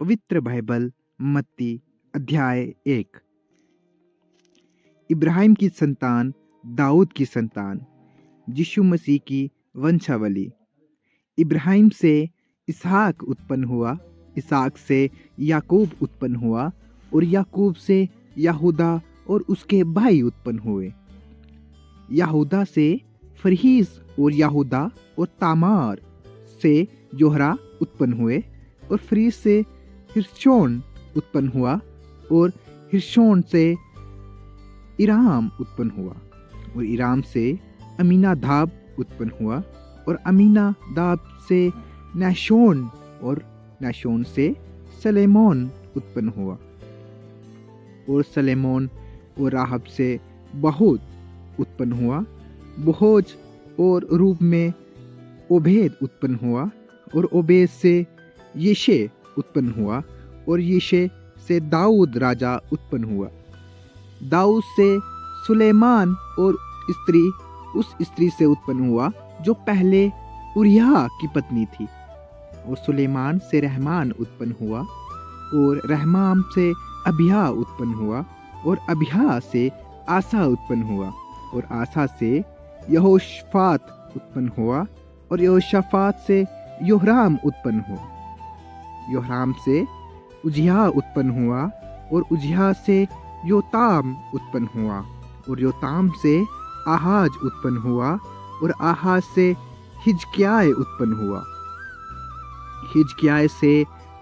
पवित्र बाइबल मत्ती अध्याय 1। इब्राहिम की संतान, दाऊद की संतान, यीशु मसीह की वंशावली। इब्राहिम से इसहाक उत्पन्न हुआ, इसहाक से याकूब उत्पन्न हुआ और याकूब से यहूदा और उसके भाई उत्पन्न हुए। यहूदा से फरीस और यहूदा और तामार से जोहरा उत्पन्न हुए और फरीस से हिरशोन उत्पन्न हुआ और हिरशोन से इराम उत्पन्न हुआ और इराम से अमीनादाब उत्पन्न हुआ और अमीनादाब से नहशोन और नहशोन से सलेमोन उत्पन्न हुआ और सलेमोन और राहब से बहूद उत्पन्न हुआ। बोहज और रूप में ओबेद उत्पन्न हुआ और ओबेद से यिशे उत्पन्न हुआ और यिशे से दाऊद राजा उत्पन्न हुआ। दाऊद से सुलेमान और स्त्री उस स्त्री से उत्पन्न हुआ जो पहले उरिय्याह की पत्नी थी और सुलेमान से रहमान उत्पन्न हुआ और रहमान से अबिय्याह उत्पन्न हुआ और अबिय्याह से आसा उत्पन्न हुआ और आसा से यहोशाफात उत्पन्न हुआ और यहोशाफात से योराम उत्पन्न हुआ। योराम से उज्जियाह उत्पन्न हुआ और उज्जियाह से योताम उत्पन्न हुआ और योताम से आहाज उत्पन्न हुआ और आहाज से हिजकिय्याह उत्पन्न हुआ। हिजकिय्याह से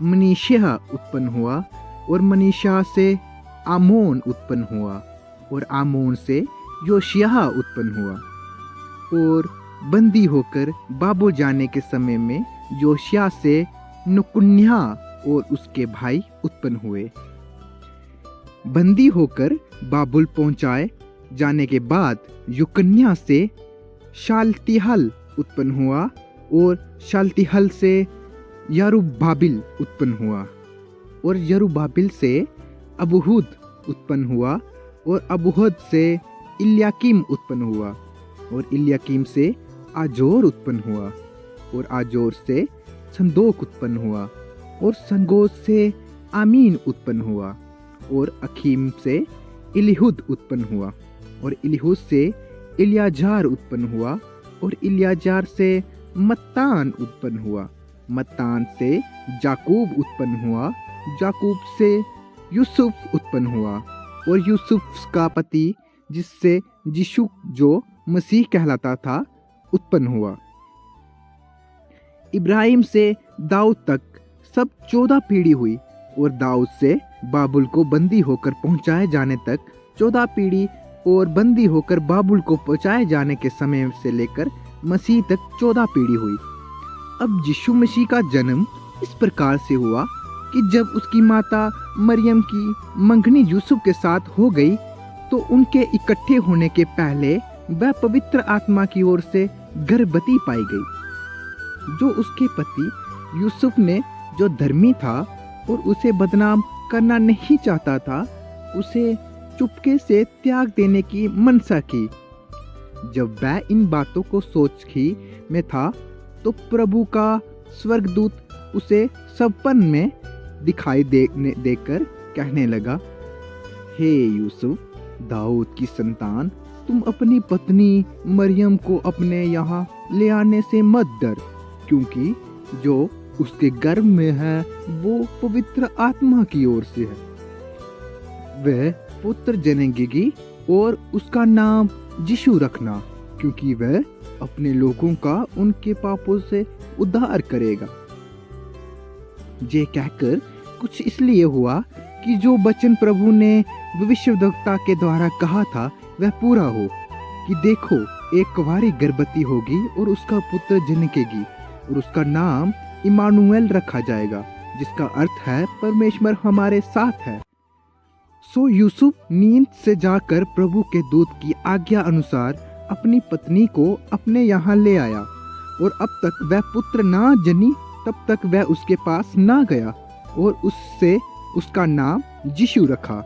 मनीशा उत्पन्न हुआ और मनीशा से आमोन उत्पन्न हुआ और आमोन से योशिय्याह उत्पन्न हुआ और बंदी होकर बाबुल जाने के समय में योशिय्याह से नुकुन्याह और उसके भाई उत्पन्न हुए। बंदी होकर बाबुल पहुंचाए जाने के बाद युकन्या से शालतिहल उत्पन्न हुआ और शालतिहल से यरुब्बाबिल उत्पन्न हुआ और यरुब्बाबिल से अबूहद उत्पन्न हुआ और अबूहद से इल्याकीम उत्पन्न हुआ और इल्याकीम से आजोर उत्पन्न हुआ और आजोर से संदोक उत्पन्न हुआ और संगोत से आमीन उत्पन्न हुआ और अखीम से इलीहुद उत्पन्न हुआ और इलीहुद से इल्याजार उत्पन्न हुआ और इल्याजार से मत्तान उत्पन्न हुआ। मत्तान से जाकूब उत्पन्न हुआ, जाकूब से यूसुफ उत्पन्न हुआ और यूसुफ का पति जिससे यीशु जो मसीह कहलाता था उत्पन्न हुआ। इब्राहिम से दाऊद तक सब 14 पीढ़ी हुई और दाऊद से बाबुल को बंदी होकर पहुंचाए जाने तक 14 पीढ़ी और बंदी होकर बाबुल को पहुंचाए जाने के समय से लेकर मसीह तक 14 पीढ़ी हुई। अब यीशु मसीह का जन्म इस प्रकार से हुआ कि जब उसकी माता मरियम की मंगनी यूसुफ के साथ हो गई तो उनके इकट्ठे होने के पहले वह पवित्र आत्मा की ओर से गर्भवती पाई गई। जो उसके पति यूसुफ ने जो धर्मी था और उसे बदनाम करना नहीं चाहता था, उसे चुपके से त्याग देने की मनसा की। जब वह इन बातों को सोच ही में था तो प्रभु का स्वर्गदूत उसे सपन में दिखाई देकर कहने लगा, हे यूसुफ, दाऊद की संतान, तुम अपनी पत्नी मरियम को अपने यहाँ ले आने से मत डर, क्योंकि जो उसके गर्भ में है वो पवित्र आत्मा की ओर से है। वह पुत्र जनेगी और उसका नाम यीशु रखना, क्योंकि वह अपने लोगों का उनके पापों से उद्धार करेगा। ये कहकर कुछ इसलिए हुआ कि जो वचन प्रभु ने भविष्यद्वक्ता के द्वारा कहा था वह पूरा हो, कि देखो, एक कुंवारी गर्भवती होगी और उसका पुत्र जनेगी और उसका नाम इमानुएल रखा जाएगा, जिसका अर्थ है परमेश्वर हमारे साथ है। सो यूसुफ नींद से जाकर प्रभु के दूत की आज्ञा अनुसार अपनी पत्नी को अपने यहाँ ले आया और अब तक वह पुत्र ना जनी तब तक वह उसके पास ना गया और उससे उसका नाम यीशु रखा।